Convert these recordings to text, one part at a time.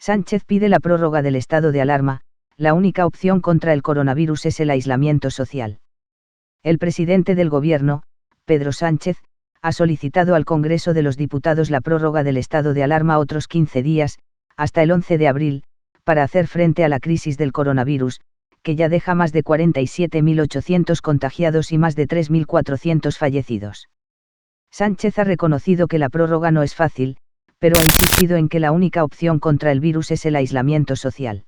Sánchez pide la prórroga del estado de alarma. La única opción contra el coronavirus es el aislamiento social. El presidente del Gobierno, Pedro Sánchez, ha solicitado al Congreso de los Diputados la prórroga del estado de alarma otros 15 días, hasta el 11 de abril, para hacer frente a la crisis del coronavirus, que ya deja más de 47.800 contagiados y más de 3.400 fallecidos. Sánchez ha reconocido que la prórroga no es fácil, pero ha insistido en que la única opción contra el virus es el aislamiento social.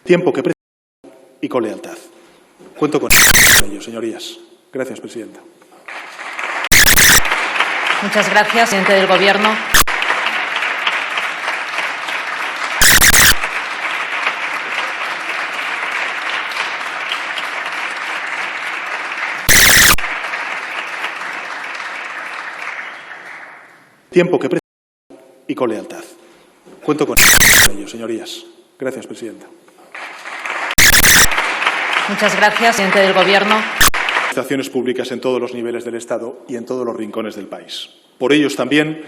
Tiempo que y con lealtad. Cuento con ello, señorías. Gracias, presidenta. Muchas gracias, presidente del Gobierno. Tiempo que y con lealtad. Cuento con ello, señorías. Gracias, presidenta. Muchas gracias, presidente del Gobierno. Administraciones públicas en todos los niveles del Estado y en todos los rincones del país. Por ellos también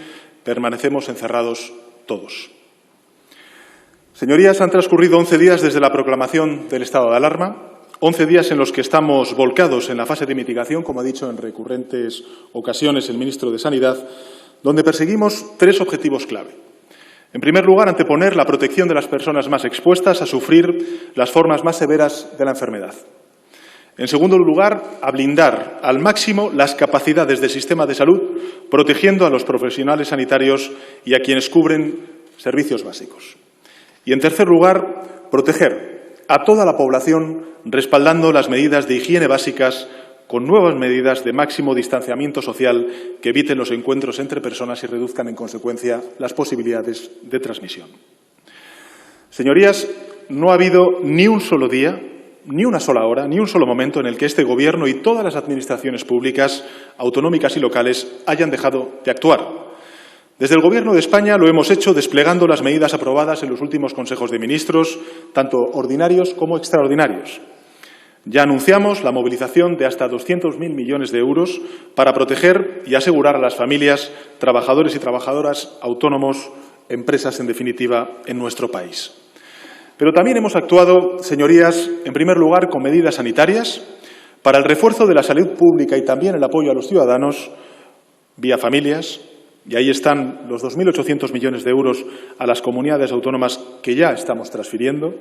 permanecemos encerrados todos. Señorías, han transcurrido 11 días desde la proclamación del estado de alarma, 11 días en los que estamos volcados en la fase de mitigación, como ha dicho en recurrentes ocasiones el ministro de Sanidad, donde perseguimos 3 objetivos clave. En primer lugar, anteponer la protección de las personas más expuestas a sufrir las formas más severas de la enfermedad. En segundo lugar, a blindar al máximo las capacidades del sistema de salud, protegiendo a los profesionales sanitarios y a quienes cubren servicios básicos. Y en tercer lugar, proteger a toda la población respaldando las medidas de higiene básicas con nuevas medidas de máximo distanciamiento social que eviten los encuentros entre personas y reduzcan, en consecuencia, las posibilidades de transmisión. Señorías, no ha habido ni un solo día, ni una sola hora, ni un solo momento en el que este Gobierno y todas las administraciones públicas, autonómicas y locales, hayan dejado de actuar. Desde el Gobierno de España lo hemos hecho desplegando las medidas aprobadas en los últimos Consejos de Ministros, tanto ordinarios como extraordinarios. Ya anunciamos la movilización de hasta 200.000 millones de euros para proteger y asegurar a las familias, trabajadores y trabajadoras autónomos, empresas, en definitiva, en nuestro país. Pero también hemos actuado, señorías, en primer lugar, con medidas sanitarias para el refuerzo de la salud pública y también el apoyo a los ciudadanos vía familias, y ahí están los 2.800 millones de euros a las comunidades autónomas que ya estamos transfiriendo,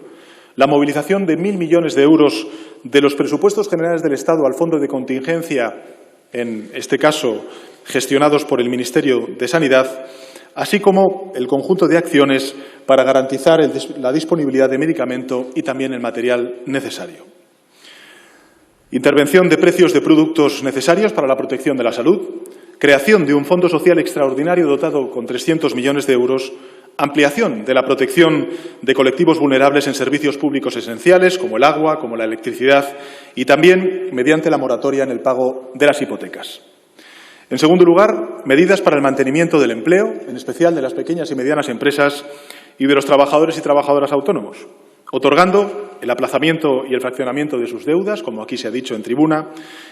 la movilización de 1.000 millones de euros de los presupuestos generales del Estado al Fondo de Contingencia, en este caso gestionados por el Ministerio de Sanidad, así como el conjunto de acciones para garantizar la disponibilidad de medicamento y también el material necesario. Intervención de precios de productos necesarios para la protección de la salud, creación de un fondo social extraordinario dotado con 300 millones de euros, ampliación de la protección de colectivos vulnerables en servicios públicos esenciales, como el agua, como la electricidad, y también mediante la moratoria en el pago de las hipotecas. En segundo lugar, medidas para el mantenimiento del empleo, en especial de las pequeñas y medianas empresas y de los trabajadores y trabajadoras autónomos, otorgando el aplazamiento y el fraccionamiento de sus deudas, como aquí se ha dicho en tribuna,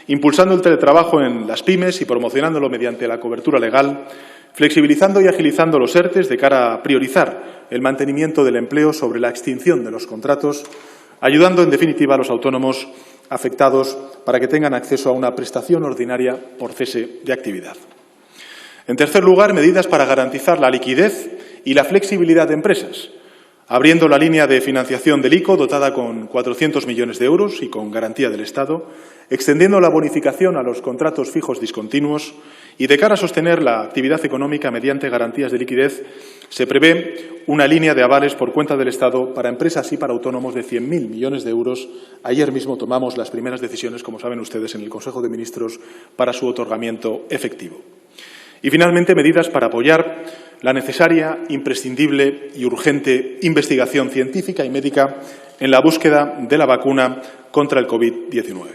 impulsando el teletrabajo en las pymes y promocionándolo mediante la cobertura legal, flexibilizando y agilizando los ERTE de cara a priorizar el mantenimiento del empleo sobre la extinción de los contratos, ayudando, en definitiva, a los autónomos afectados para que tengan acceso a una prestación ordinaria por cese de actividad. En tercer lugar, medidas para garantizar la liquidez y la flexibilidad de empresas, abriendo la línea de financiación del ICO dotada con 400 millones de euros y con garantía del Estado, extendiendo la bonificación a los contratos fijos discontinuos y, de cara a sostener la actividad económica mediante garantías de liquidez, se prevé una línea de avales por cuenta del Estado para empresas y para autónomos de 100.000 millones de euros. Ayer mismo tomamos las primeras decisiones, como saben ustedes, en el Consejo de Ministros para su otorgamiento efectivo. Y, finalmente, medidas para apoyar la necesaria, imprescindible y urgente investigación científica y médica en la búsqueda de la vacuna contra el COVID-19.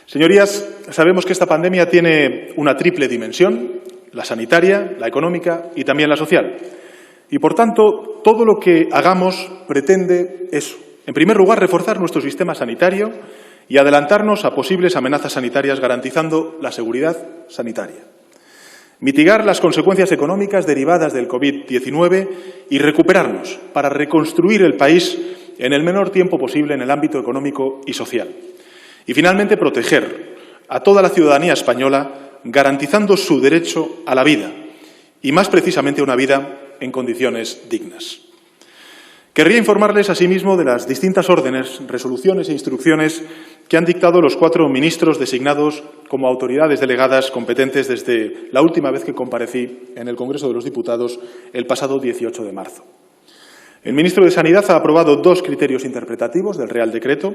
Señorías, sabemos que esta pandemia tiene una triple dimensión: la sanitaria, la económica y también la social. Y, por tanto, todo lo que hagamos pretende eso, En primer lugar, reforzar nuestro sistema sanitario y adelantarnos a posibles amenazas sanitarias garantizando la seguridad sanitaria. Mitigar las consecuencias económicas derivadas del COVID-19 y recuperarnos para reconstruir el país en el menor tiempo posible en el ámbito económico y social. Y, finalmente, proteger a toda la ciudadanía española garantizando su derecho a la vida y, más precisamente, una vida en condiciones dignas. Querría informarles, asimismo, de las distintas órdenes, resoluciones e instrucciones que han dictado los 4 ministros designados como autoridades delegadas competentes desde la última vez que comparecí en el Congreso de los Diputados el pasado 18 de marzo. El ministro de Sanidad ha aprobado 2 criterios interpretativos del Real Decreto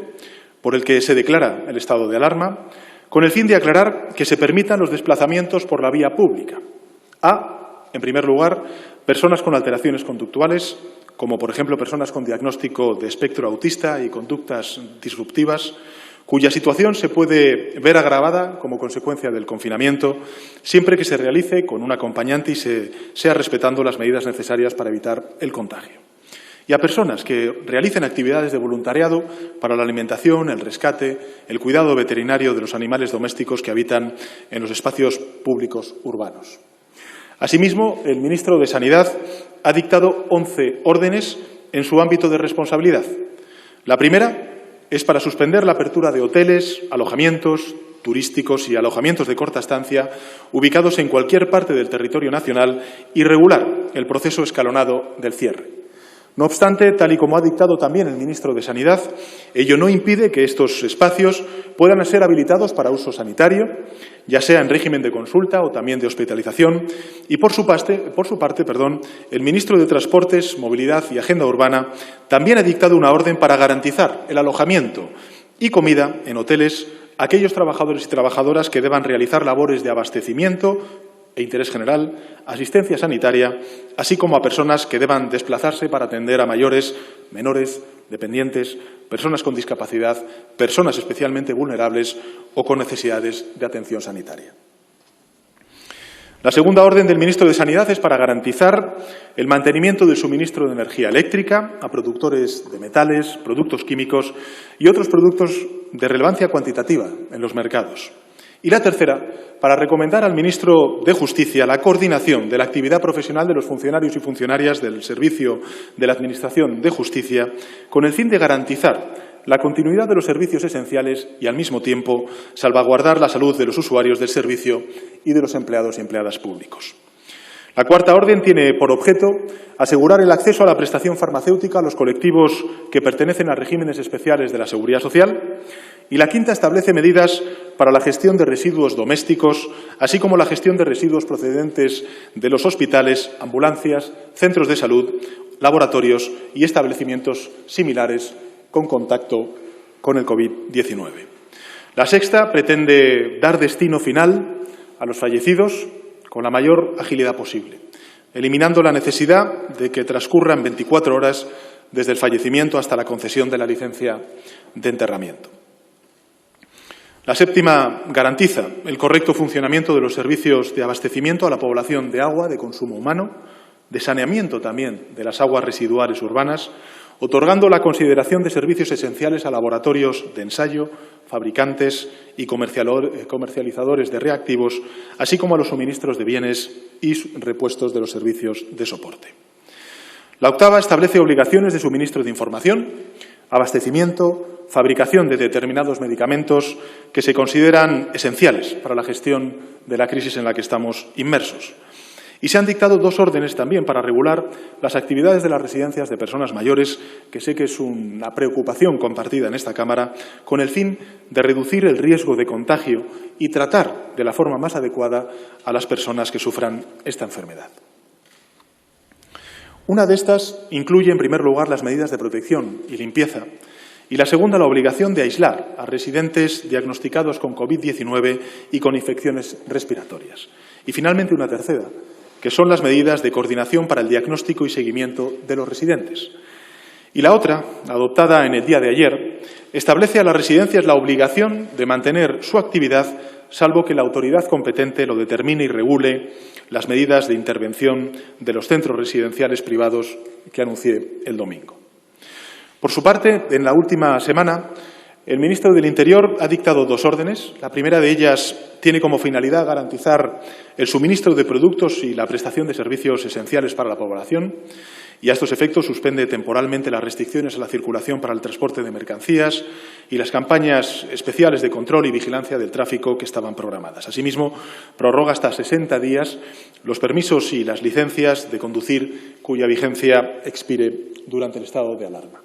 por el que se declara el estado de alarma, con el fin de aclarar que se permitan los desplazamientos por la vía pública. En primer lugar, personas con alteraciones conductuales, como por ejemplo personas con diagnóstico de espectro autista y conductas disruptivas, cuya situación se puede ver agravada como consecuencia del confinamiento, siempre que se realice con un acompañante y sea respetando las medidas necesarias para evitar el contagio. Y a personas que realicen actividades de voluntariado para la alimentación, el rescate, el cuidado veterinario de los animales domésticos que habitan en los espacios públicos urbanos. Asimismo, el ministro de Sanidad ha dictado 11 órdenes en su ámbito de responsabilidad. La primera es para suspender la apertura de hoteles, alojamientos turísticos y alojamientos de corta estancia ubicados en cualquier parte del territorio nacional y regular el proceso escalonado del cierre. No obstante, tal y como ha dictado también el ministro de Sanidad, ello no impide que estos espacios puedan ser habilitados para uso sanitario, ya sea en régimen de consulta o también de hospitalización, y por su parte, el ministro de Transportes, Movilidad y Agenda Urbana también ha dictado una orden para garantizar el alojamiento y comida en hoteles a aquellos trabajadores y trabajadoras que deban realizar labores de abastecimiento e interés general, asistencia sanitaria, así como a personas que deban desplazarse para atender a mayores, menores, dependientes, personas con discapacidad, personas especialmente vulnerables o con necesidades de atención sanitaria. La segunda orden del ministro de Sanidad es para garantizar el mantenimiento del suministro de energía eléctrica a productores de metales, productos químicos y otros productos de relevancia cuantitativa en los mercados. Y la tercera, para recomendar al ministro de Justicia la coordinación de la actividad profesional de los funcionarios y funcionarias del Servicio de la Administración de Justicia con el fin de garantizar la continuidad de los servicios esenciales y, al mismo tiempo, salvaguardar la salud de los usuarios del servicio y de los empleados y empleadas públicos. La cuarta orden tiene por objeto asegurar el acceso a la prestación farmacéutica a los colectivos que pertenecen a regímenes especiales de la Seguridad Social, y la quinta establece medidas para la gestión de residuos domésticos, así como la gestión de residuos procedentes de los hospitales, ambulancias, centros de salud, laboratorios y establecimientos similares con contacto con el COVID-19. La sexta pretende dar destino final a los fallecidos con la mayor agilidad posible, eliminando la necesidad de que transcurran 24 horas desde el fallecimiento hasta la concesión de la licencia de enterramiento. La séptima garantiza el correcto funcionamiento de los servicios de abastecimiento a la población de agua de consumo humano, de saneamiento también de las aguas residuales urbanas, otorgando la consideración de servicios esenciales a laboratorios de ensayo, fabricantes y comercializadores de reactivos, así como a los suministros de bienes y repuestos de los servicios de soporte. La octava establece obligaciones de suministro de información, abastecimiento, fabricación de determinados medicamentos que se consideran esenciales para la gestión de la crisis en la que estamos inmersos. Y se han dictado 2 órdenes también para regular las actividades de las residencias de personas mayores, que sé que es una preocupación compartida en esta Cámara, con el fin de reducir el riesgo de contagio y tratar de la forma más adecuada a las personas que sufran esta enfermedad. Una de estas incluye, en primer lugar, las medidas de protección y limpieza, y la segunda, la obligación de aislar a residentes diagnosticados con COVID-19 y con infecciones respiratorias. Y, finalmente, una tercera, que son las medidas de coordinación para el diagnóstico y seguimiento de los residentes. Y la otra, adoptada en el día de ayer, establece a las residencias la obligación de mantener su actividad, salvo que la autoridad competente lo determine y regule las medidas de intervención de los centros residenciales privados que anuncié el domingo. Por su parte, en la última semana, el ministro del Interior ha dictado 2 órdenes. La primera de ellas tiene como finalidad garantizar el suministro de productos y la prestación de servicios esenciales para la población y a estos efectos suspende temporalmente las restricciones a la circulación para el transporte de mercancías y las campañas especiales de control y vigilancia del tráfico que estaban programadas. Asimismo, prorroga hasta 60 días los permisos y las licencias de conducir cuya vigencia expire durante el estado de alarma.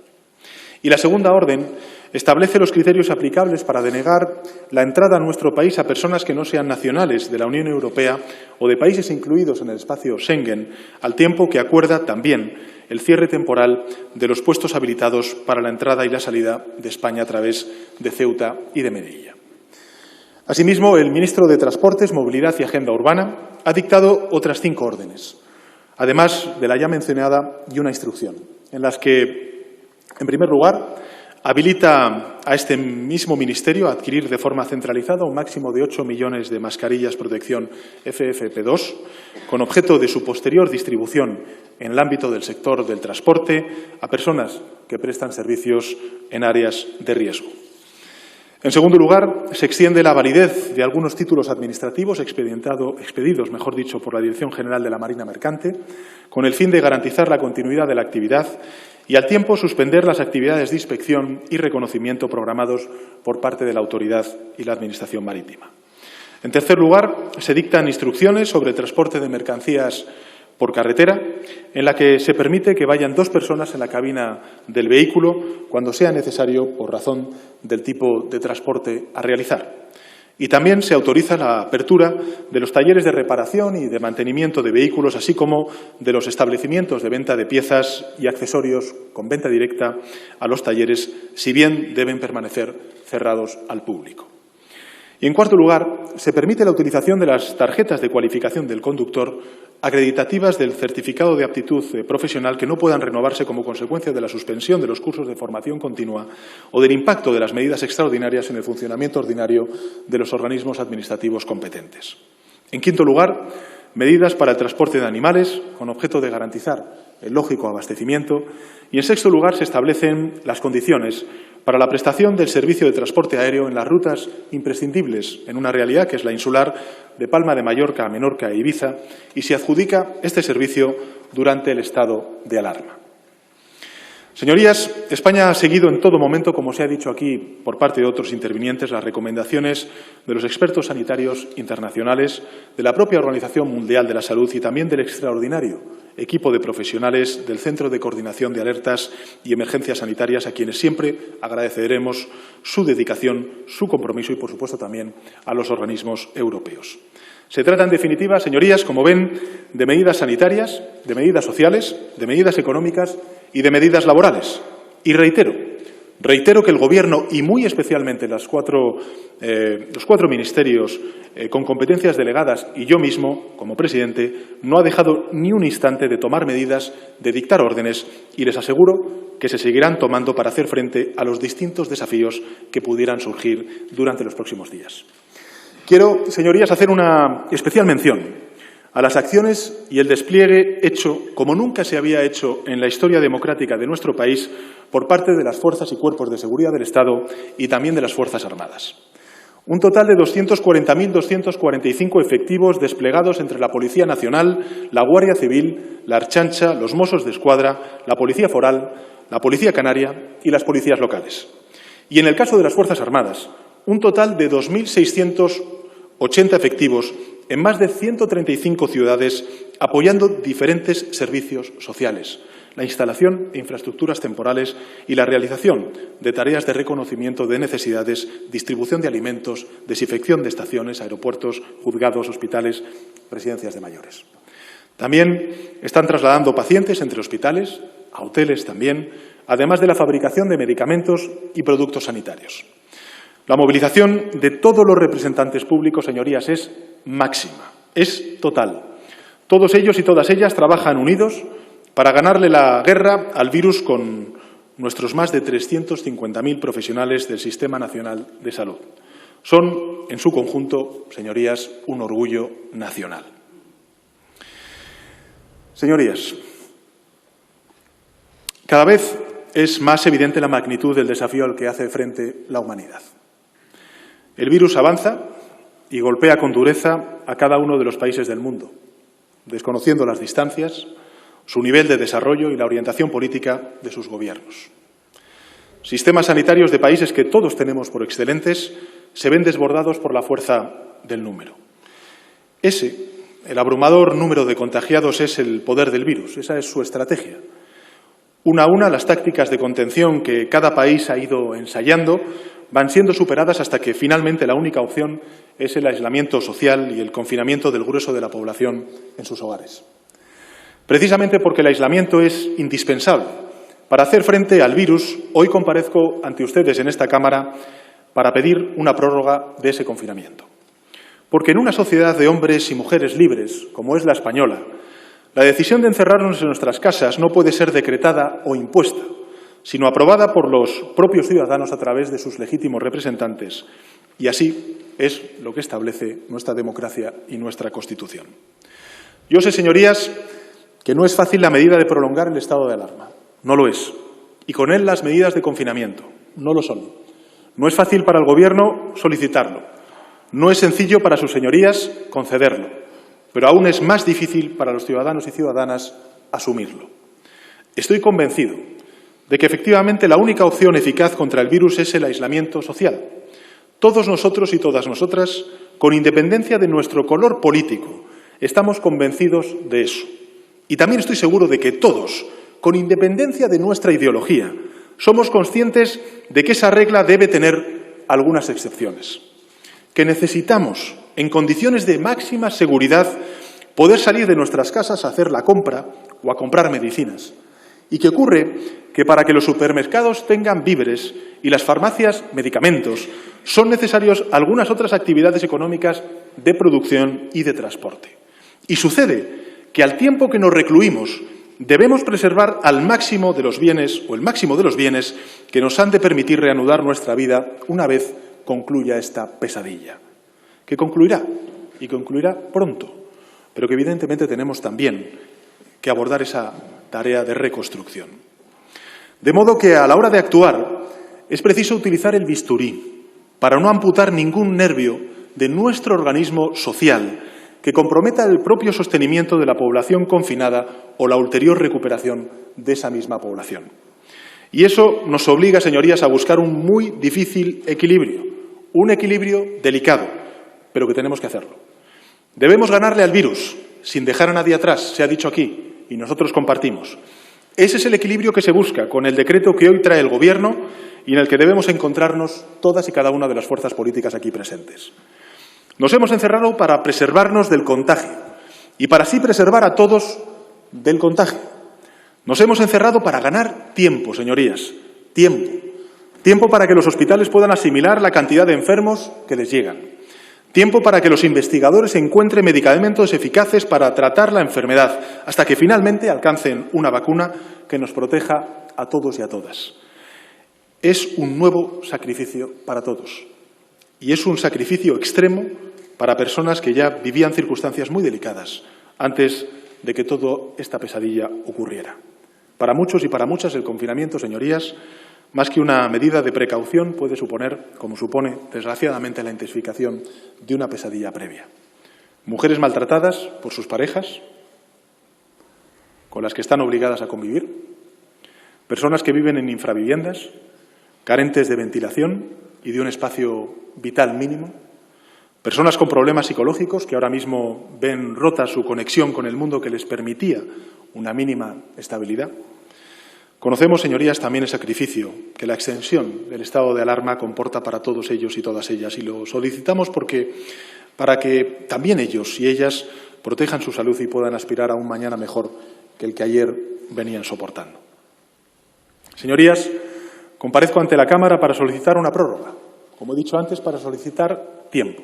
Y la segunda orden establece los criterios aplicables para denegar la entrada a nuestro país a personas que no sean nacionales de la Unión Europea o de países incluidos en el espacio Schengen, al tiempo que acuerda también el cierre temporal de los puestos habilitados para la entrada y la salida de España a través de Ceuta y de Melilla. Asimismo, el ministro de Transportes, Movilidad y Agenda Urbana ha dictado otras 5 órdenes, además de la ya mencionada y una instrucción, en las que, en primer lugar, habilita a este mismo Ministerio a adquirir de forma centralizada un máximo de 8 millones de mascarillas protección FFP2 con objeto de su posterior distribución en el ámbito del sector del transporte a personas que prestan servicios en áreas de riesgo. En segundo lugar, se extiende la validez de algunos títulos administrativos expedidos por la Dirección General de la Marina Mercante con el fin de garantizar la continuidad de la actividad y al tiempo suspender las actividades de inspección y reconocimiento programados por parte de la autoridad y la Administración marítima. En tercer lugar, se dictan instrucciones sobre el transporte de mercancías por carretera, en la que se permite que vayan 2 personas en la cabina del vehículo cuando sea necesario por razón del tipo de transporte a realizar. Y también se autoriza la apertura de los talleres de reparación y de mantenimiento de vehículos, así como de los establecimientos de venta de piezas y accesorios con venta directa a los talleres, si bien deben permanecer cerrados al público. Y, en cuarto lugar, se permite la utilización de las tarjetas de cualificación del conductor acreditativas del certificado de aptitud profesional que no puedan renovarse como consecuencia de la suspensión de los cursos de formación continua o del impacto de las medidas extraordinarias en el funcionamiento ordinario de los organismos administrativos competentes. En quinto lugar, medidas para el transporte de animales con objeto de garantizar el lógico abastecimiento. Y, en sexto lugar, se establecen las condiciones para la prestación del servicio de transporte aéreo en las rutas imprescindibles en una realidad que es la insular de Palma de Mallorca a Menorca e Ibiza y se adjudica este servicio durante el estado de alarma. Señorías, España ha seguido en todo momento, como se ha dicho aquí por parte de otros intervinientes, las recomendaciones de los expertos sanitarios internacionales, de la propia Organización Mundial de la Salud y también del extraordinario equipo de profesionales del Centro de Coordinación de Alertas y Emergencias Sanitarias, a quienes siempre agradeceremos su dedicación, su compromiso y, por supuesto, también a los organismos europeos. Se trata, en definitiva, señorías, como ven, de medidas sanitarias, de medidas sociales, de medidas económicas y de medidas laborales. Y reitero que el Gobierno, y muy especialmente los cuatro ministerios con competencias delegadas y yo mismo, como presidente, no ha dejado ni un instante de tomar medidas, de dictar órdenes, y les aseguro que se seguirán tomando para hacer frente a los distintos desafíos que pudieran surgir durante los próximos días. Quiero, señorías, hacer una especial mención a las acciones y el despliegue hecho, como nunca se había hecho en la historia democrática de nuestro país, por parte de las fuerzas y cuerpos de seguridad del Estado y también de las Fuerzas Armadas. Un total de 240.245 efectivos desplegados entre la Policía Nacional, la Guardia Civil, la Ertzaintza, los Mossos d'Esquadra, la Policía Foral, la Policía Canaria y las policías locales. Y en el caso de las Fuerzas Armadas, un total de 2.680 efectivos en más de 135 ciudades apoyando diferentes servicios sociales, la instalación de infraestructuras temporales y la realización de tareas de reconocimiento de necesidades, distribución de alimentos, desinfección de estaciones, aeropuertos, juzgados, hospitales, residencias de mayores. También están trasladando pacientes entre hospitales, a hoteles también, además de la fabricación de medicamentos y productos sanitarios. La movilización de todos los representantes públicos, señorías, es máxima, es total. Todos ellos y todas ellas trabajan unidos para ganarle la guerra al virus con nuestros más de 350.000 profesionales del Sistema Nacional de Salud. Son, en su conjunto, señorías, un orgullo nacional. Señorías, cada vez es más evidente la magnitud del desafío al que hace frente la humanidad. El virus avanza y golpea con dureza a cada uno de los países del mundo, desconociendo las distancias, su nivel de desarrollo y la orientación política de sus gobiernos. Sistemas sanitarios de países que todos tenemos por excelentes se ven desbordados por la fuerza del número. El abrumador número de contagiados es el poder del virus, esa es su estrategia. Una a una, las tácticas de contención que cada país ha ido ensayando van siendo superadas hasta que finalmente la única opción es el aislamiento social y el confinamiento del grueso de la población en sus hogares. Precisamente porque el aislamiento es indispensable para hacer frente al virus, hoy comparezco ante ustedes en esta Cámara para pedir una prórroga de ese confinamiento. Porque en una sociedad de hombres y mujeres libres, como es la española, la decisión de encerrarnos en nuestras casas no puede ser decretada o impuesta, sino aprobada por los propios ciudadanos a través de sus legítimos representantes. Y así es lo que establece nuestra democracia y nuestra Constitución. Yo sé, señorías, que no es fácil la medida de prolongar el estado de alarma. No lo es. Y con él las medidas de confinamiento. No lo son. No es fácil para el Gobierno solicitarlo. No es sencillo para sus señorías concederlo. Pero aún es más difícil para los ciudadanos y ciudadanas asumirlo. Estoy convencido de que efectivamente la única opción eficaz contra el virus es el aislamiento social. Todos nosotros y todas nosotras, con independencia de nuestro color político, estamos convencidos de eso. Y también estoy seguro de que todos, con independencia de nuestra ideología, somos conscientes de que esa regla debe tener algunas excepciones. Que necesitamos, en condiciones de máxima seguridad, poder salir de nuestras casas a hacer la compra o a comprar medicinas. Y que ocurre que para que los supermercados tengan víveres y las farmacias medicamentos, son necesarias algunas otras actividades económicas de producción y de transporte. Y sucede que al tiempo que nos recluimos debemos preservar al máximo de los bienes o el máximo de los bienes que nos han de permitir reanudar nuestra vida una vez concluya esta pesadilla. Que concluirá, y concluirá pronto, pero que evidentemente tenemos también que abordar esa tarea de reconstrucción. De modo que a la hora de actuar es preciso utilizar el bisturí para no amputar ningún nervio de nuestro organismo social que comprometa el propio sostenimiento de la población confinada o la ulterior recuperación de esa misma población. Y eso nos obliga, señorías, a buscar un muy difícil equilibrio, un equilibrio delicado, pero que tenemos que hacerlo. Debemos ganarle al virus, sin dejar a nadie atrás, se ha dicho aquí, y nosotros compartimos. Ese es el equilibrio que se busca con el decreto que hoy trae el Gobierno y en el que debemos encontrarnos todas y cada una de las fuerzas políticas aquí presentes. Nos hemos encerrado para preservarnos del contagio y para así preservar a todos del contagio. Nos hemos encerrado para ganar tiempo, señorías, tiempo. Tiempo para que los hospitales puedan asimilar la cantidad de enfermos que les llegan. Tiempo para que los investigadores encuentren medicamentos eficaces para tratar la enfermedad, hasta que finalmente alcancen una vacuna que nos proteja a todos y a todas. Es un nuevo sacrificio para todos. Y es un sacrificio extremo para personas que ya vivían circunstancias muy delicadas antes de que toda esta pesadilla ocurriera. Para muchos y para muchas el confinamiento, señorías, más que una medida de precaución, puede suponer, como supone, desgraciadamente, la intensificación de una pesadilla previa. Mujeres maltratadas por sus parejas, con las que están obligadas a convivir, personas que viven en infraviviendas, carentes de ventilación y de un espacio vital mínimo, personas con problemas psicológicos que ahora mismo ven rota su conexión con el mundo que les permitía una mínima estabilidad. Conocemos, señorías, también el sacrificio que la extensión del estado de alarma comporta para todos ellos y todas ellas, y lo solicitamos para que también ellos y ellas protejan su salud y puedan aspirar a un mañana mejor que el que ayer venían soportando. Señorías, comparezco ante la Cámara para solicitar una prórroga, como he dicho antes, para solicitar tiempo.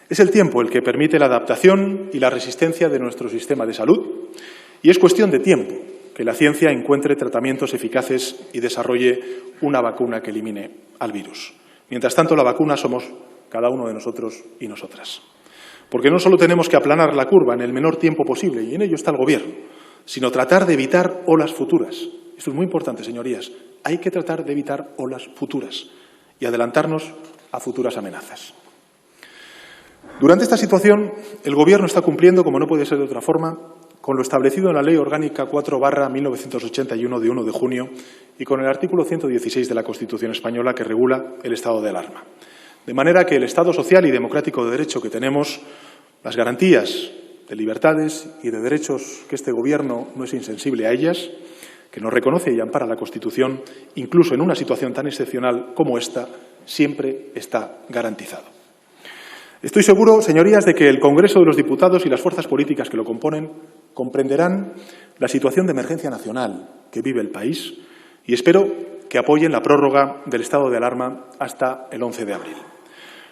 Es el tiempo el que permite la adaptación y la resistencia de nuestro sistema de salud, y es cuestión de tiempo que la ciencia encuentre tratamientos eficaces y desarrolle una vacuna que elimine al virus. Mientras tanto, la vacuna somos cada uno de nosotros y nosotras. Porque no solo tenemos que aplanar la curva en el menor tiempo posible, y en ello está el Gobierno, sino tratar de evitar olas futuras. Esto es muy importante, señorías. Hay que tratar de evitar olas futuras y adelantarnos a futuras amenazas. Durante esta situación, el Gobierno está cumpliendo, como no puede ser de otra forma, con lo establecido en la Ley Orgánica 4/1981 de 1 de junio y con el artículo 116 de la Constitución española que regula el estado de alarma. De manera que el Estado social y democrático de derecho que tenemos, las garantías de libertades y de derechos que este Gobierno no es insensible a ellas, que nos reconoce y ampara la Constitución, incluso en una situación tan excepcional como esta, siempre está garantizado. Estoy seguro, señorías, de que el Congreso de los Diputados y las fuerzas políticas que lo componen comprenderán la situación de emergencia nacional que vive el país y espero que apoyen la prórroga del estado de alarma hasta el 11 de abril.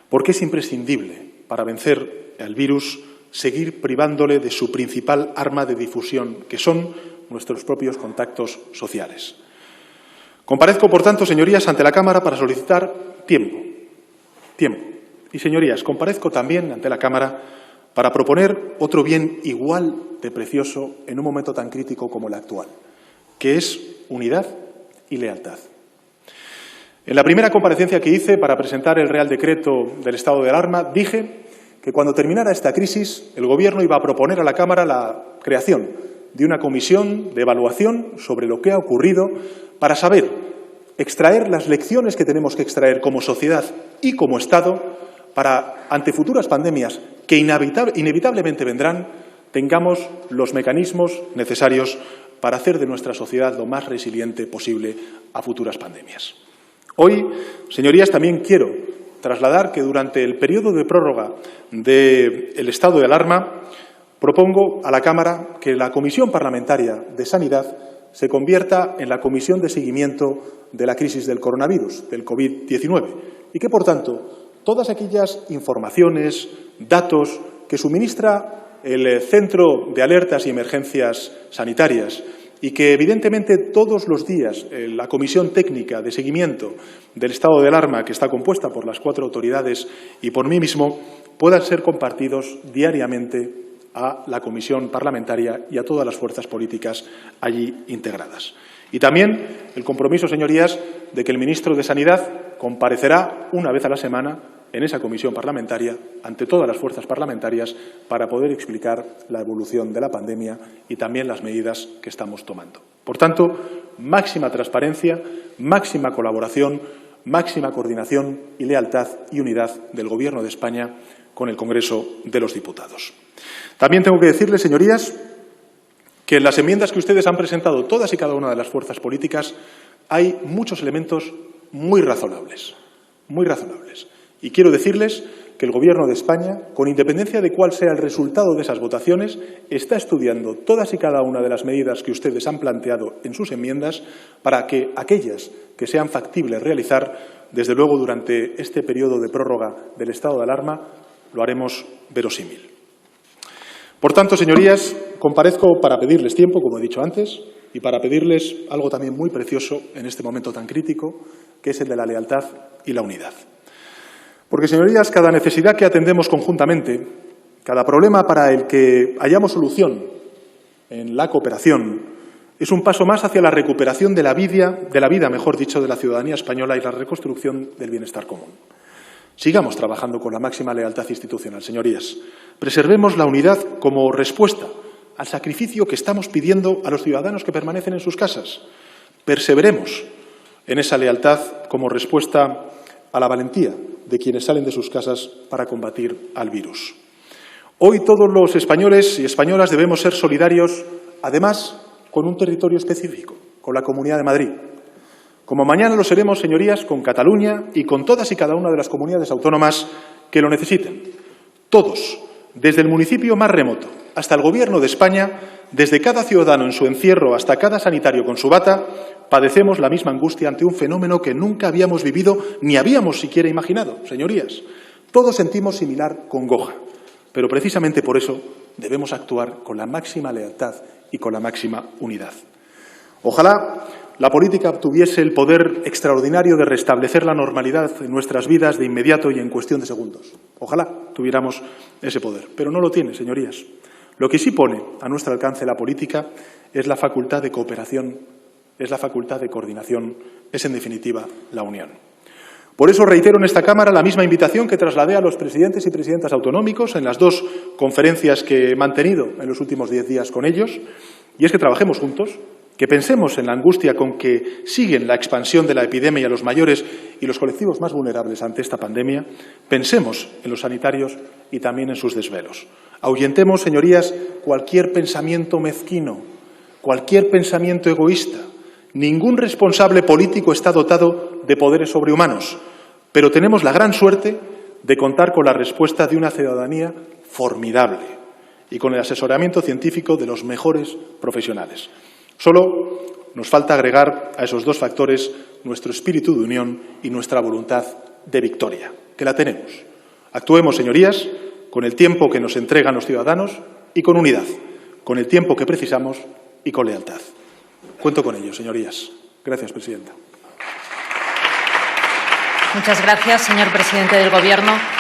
Porque es imprescindible, para vencer al virus, seguir privándole de su principal arma de difusión, que son nuestros propios contactos sociales. Comparezco, por tanto, señorías, ante la Cámara para solicitar tiempo. Y, señorías, comparezco también ante la Cámara para proponer otro bien igual de precioso en un momento tan crítico como el actual, que es unidad y lealtad. En la primera comparecencia que hice para presentar el Real Decreto del estado de alarma, dije que cuando terminara esta crisis, el Gobierno iba a proponer a la Cámara la creación de una comisión de evaluación sobre lo que ha ocurrido para saber extraer las lecciones que tenemos que extraer como sociedad y como Estado para, ante futuras pandemias que inevitablemente vendrán, tengamos los mecanismos necesarios para hacer de nuestra sociedad lo más resiliente posible a futuras pandemias. Hoy, señorías, también quiero trasladar que durante el periodo de prórroga del estado de alarma propongo a la Cámara que la Comisión Parlamentaria de Sanidad se convierta en la comisión de seguimiento de la crisis del coronavirus, del COVID-19, y que, por tanto, todas aquellas informaciones, datos que suministra el Centro de Alertas y Emergencias Sanitarias y que, evidentemente, todos los días la Comisión Técnica de Seguimiento del Estado de Alarma, que está compuesta por las 4 autoridades y por mí mismo, puedan ser compartidos diariamente a la Comisión Parlamentaria y a todas las fuerzas políticas allí integradas. Y también el compromiso, señorías, de que el ministro de Sanidad comparecerá una vez a la semana en esa comisión parlamentaria ante todas las fuerzas parlamentarias para poder explicar la evolución de la pandemia y también las medidas que estamos tomando. Por tanto, máxima transparencia, máxima colaboración, máxima coordinación y lealtad y unidad del Gobierno de España con el Congreso de los Diputados. También tengo que decirles, señorías, que en las enmiendas que ustedes han presentado, todas y cada una de las fuerzas políticas, hay muchos elementos muy razonables, muy razonables. Y quiero decirles que el Gobierno de España, con independencia de cuál sea el resultado de esas votaciones, está estudiando todas y cada una de las medidas que ustedes han planteado en sus enmiendas para que aquellas que sean factibles realizar, desde luego durante este periodo de prórroga del estado de alarma, lo haremos verosímil. Por tanto, señorías, comparezco para pedirles tiempo, como he dicho antes, y para pedirles algo también muy precioso en este momento tan crítico, que es el de la lealtad y la unidad. Porque, señorías, cada necesidad que atendemos conjuntamente, cada problema para el que hallamos solución en la cooperación, es un paso más hacia la recuperación de la vida, de la ciudadanía española y la reconstrucción del bienestar común. Sigamos trabajando con la máxima lealtad institucional, señorías. Preservemos la unidad como respuesta al sacrificio que estamos pidiendo a los ciudadanos que permanecen en sus casas. Perseveremos en esa lealtad como respuesta a la valentía de quienes salen de sus casas para combatir al virus. Hoy todos los españoles y españolas debemos ser solidarios, además, con un territorio específico, con la Comunidad de Madrid. Como mañana lo seremos, señorías, con Cataluña y con todas y cada una de las comunidades autónomas que lo necesiten. Todos, desde el municipio más remoto hasta el Gobierno de España, desde cada ciudadano en su encierro hasta cada sanitario con su bata, padecemos la misma angustia ante un fenómeno que nunca habíamos vivido ni habíamos siquiera imaginado, señorías. Todos sentimos similar congoja, pero precisamente por eso debemos actuar con la máxima lealtad y con la máxima unidad. Ojalá la política tuviese el poder extraordinario de restablecer la normalidad en nuestras vidas de inmediato y en cuestión de segundos. Ojalá tuviéramos ese poder, pero no lo tiene, señorías. Lo que sí pone a nuestro alcance la política es la facultad de cooperación es la facultad de coordinación, es en definitiva la unión. Por eso reitero en esta Cámara la misma invitación que trasladé a los presidentes y presidentas autonómicos en las 2 conferencias que he mantenido en los últimos 10 días con ellos, y es que trabajemos juntos, que pensemos en la angustia con que siguen la expansión de la epidemia a los mayores y los colectivos más vulnerables ante esta pandemia, pensemos en los sanitarios y también en sus desvelos. Ahuyentemos, señorías, cualquier pensamiento mezquino, cualquier pensamiento egoísta. Ningún responsable político está dotado de poderes sobrehumanos, pero tenemos la gran suerte de contar con la respuesta de una ciudadanía formidable y con el asesoramiento científico de los mejores profesionales. Solo nos falta agregar a esos 2 factores nuestro espíritu de unión y nuestra voluntad de victoria, que la tenemos. Actuemos, señorías, con el tiempo que nos entregan los ciudadanos y con unidad, con el tiempo que precisamos y con lealtad. Cuento con ello, señorías. Gracias, presidenta. Muchas gracias, señor presidente del Gobierno.